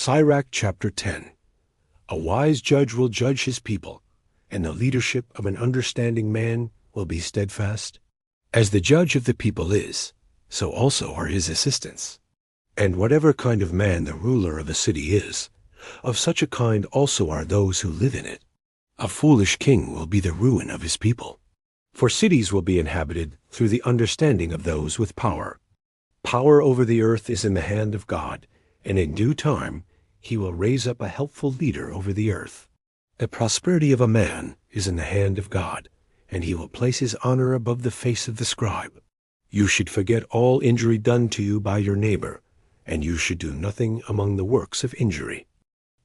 Sirach Chapter 10. A wise judge will judge his people, and the leadership of an understanding man will be steadfast. As the judge of the people is, so also are his assistants. And whatever kind of man the ruler of a city is, of such a kind also are those who live in it. A foolish king will be the ruin of his people. For cities will be inhabited through the understanding of those with power. Power over the earth is in the hand of God, and in due time he will raise up a helpful leader over the earth. The prosperity of a man is in the hand of God, and he will place his honor above the face of the scribe. You should forget all injury done to you by your neighbor, and you should do nothing among the works of injury.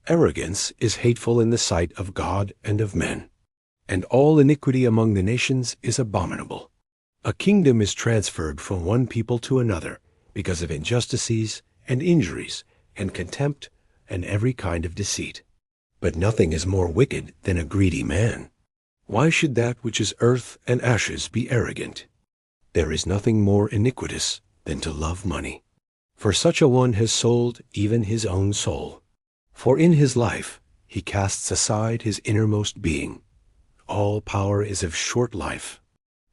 Arrogance is hateful in the sight of God and of men, and all iniquity among the nations is abominable. A kingdom is transferred from one people to another because of injustices and injuries and contempt and every kind of deceit. But nothing is more wicked than a greedy man. Why should that which is earth and ashes be arrogant? There is nothing more iniquitous than to love money. For such a one has sold even his own soul. For in his life he casts aside his innermost being. All power is of short life.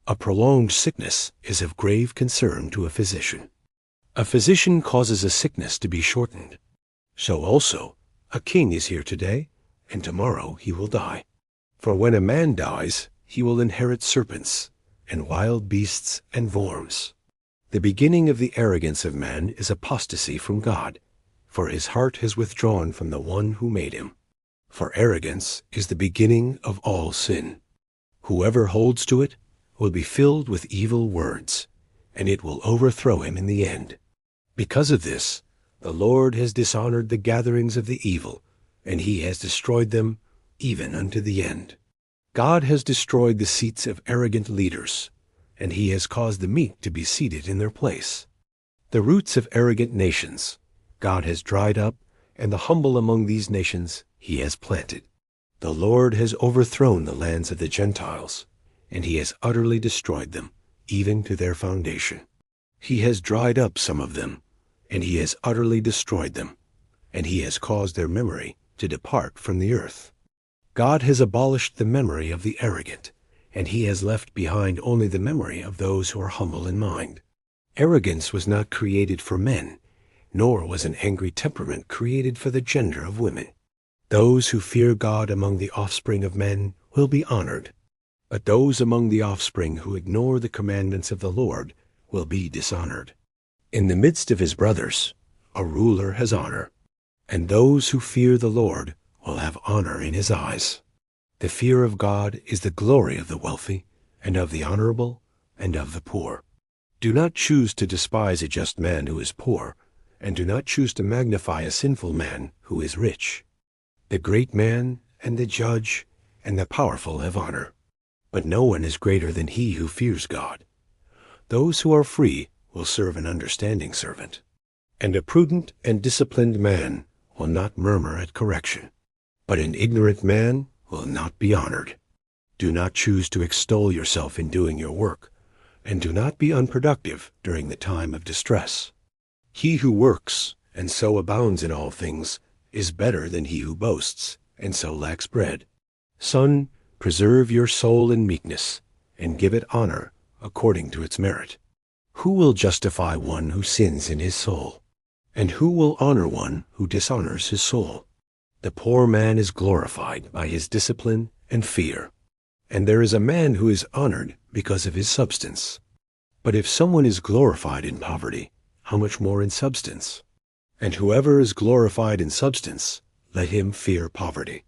A prolonged sickness is of grave concern to a physician. A physician causes a sickness to be shortened. So also a king is here today, and tomorrow he will die. For when a man dies, he will inherit serpents, and wild beasts and worms. The beginning of the arrogance of man is apostasy from God, for his heart has withdrawn from the one who made him. For arrogance is the beginning of all sin. Whoever holds to it will be filled with evil words, and it will overthrow him in the end. Because of this, the Lord has dishonored the gatherings of the evil, and he has destroyed them even unto the end. God has destroyed the seats of arrogant leaders, and he has caused the meek to be seated in their place. The roots of arrogant nations God has dried up, and the humble among these nations he has planted. The Lord has overthrown the lands of the Gentiles, and he has utterly destroyed them, even to their foundation. He has dried up some of them, and he has utterly destroyed them, and he has caused their memory to depart from the earth. God has abolished the memory of the arrogant, and he has left behind only the memory of those who are humble in mind. Arrogance was not created for men, nor was an angry temperament created for the gender of women. Those who fear God among the offspring of men will be honored, but those among the offspring who ignore the commandments of the Lord will be dishonored. In the midst of his brothers, a ruler has honor, and those who fear the Lord will have honor in his eyes. The fear of God is the glory of the wealthy, and of the honorable, and of the poor. Do not choose to despise a just man who is poor, and do not choose to magnify a sinful man who is rich. The great man, and the judge, and the powerful have honor, but no one is greater than he who fears God. Those who are free will serve an understanding servant, and a prudent and disciplined man will not murmur at correction, but an ignorant man will not be honored. Do not choose to extol yourself in doing your work, and do not be unproductive during the time of distress. He who works and so abounds in all things is better than he who boasts and so lacks bread. Son, preserve your soul in meekness, and give it honor according to its merit. Who will justify one who sins in his soul? And who will honor one who dishonors his soul? The poor man is glorified by his discipline and fear, and there is a man who is honored because of his substance. But if someone is glorified in poverty, how much more in substance? And whoever is glorified in substance, let him fear poverty.